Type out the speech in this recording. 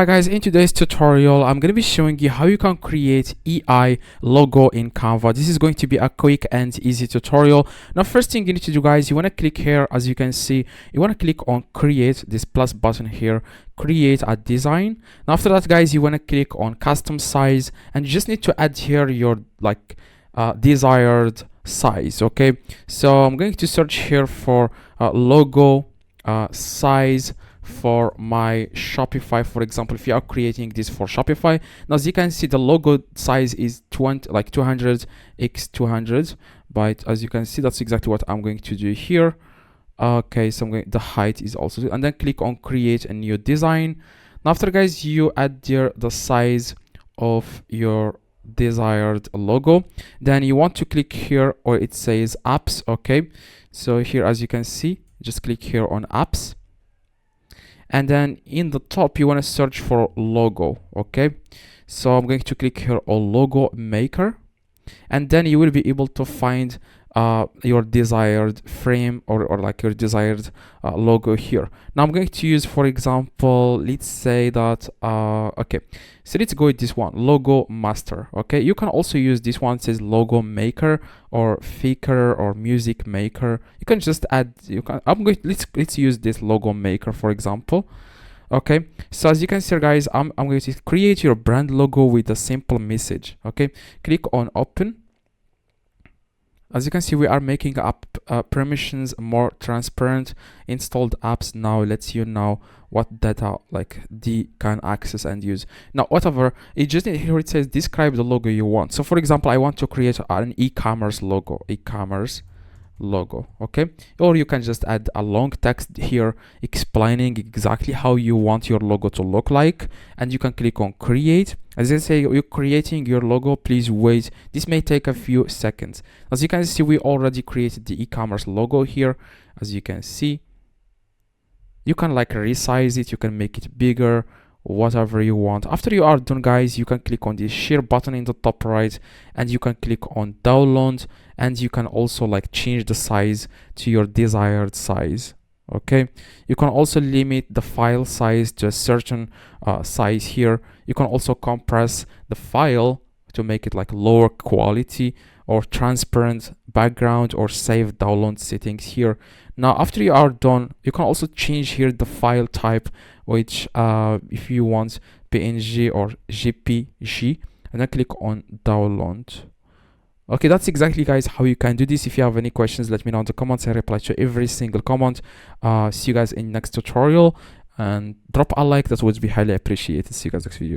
Hi guys, in today's tutorial I'm going to be showing you how you can create AI logo in Canva. This is going to be a quick and easy tutorial. Now first thing you need to do, guys, you want to click here. As you can see, you want to click on create, this plus button here, create a design. Now after that, guys, you want to click on custom size, and you just need to add here your desired size. Okay, so I'm going to search here for logo size for my Shopify. For example, if you are creating this for Shopify, now as you can see, the logo size is 200 x 200, but as you can see, that's exactly what I'm going to do here. Okay, so the height is also, and then click on create a new design. Now after, guys, you add here the size of your desired logo. Then you want to click here, or it says apps. Okay, so here, as you can see, just click here on apps, and then in the top you want to search for logo. Okay, so I'm going to click here on logo maker, and then you will be able to find your desired frame or like your desired logo here. Now I'm going to use, for example, let's say that okay, so let's go with this one, logo master. Okay, you can also use this one, it says logo maker or faker or music maker. You can just add, let's use this logo maker, for example. Okay, so as you can see, guys, I'm going to create your brand logo with a simple message. Okay, click on open. As you can see, we are making up permissions more transparent. Installed apps now lets you know what data like they can access and use. Now whatever, it just here it says describe the logo you want. So for example, I want to create an e-commerce logo, okay, or you can just add a long text here explaining exactly how you want your logo to look like, and you can click on create. As I say, you're creating your logo, please wait, this may take a few seconds. As you can see, we already created the e-commerce logo here. As you can see, you can like resize it, you can make it bigger, whatever you want. After you are done, guys, you can click on the share button in the top right, and you can click on download, and you can also like change the size to your desired size. Okay, you can also limit the file size to a certain size here. You can also compress the file to make it like lower quality or transparent background, or save download settings here. Now after you are done, you can also change here the file type, which if you want PNG or JPG, and then click on download. Okay, that's exactly, guys, how you can do this. If you have any questions, let me know in the comments. I reply to every single comment. See you guys in next tutorial, and drop a like, that would be highly appreciated. See you guys next video.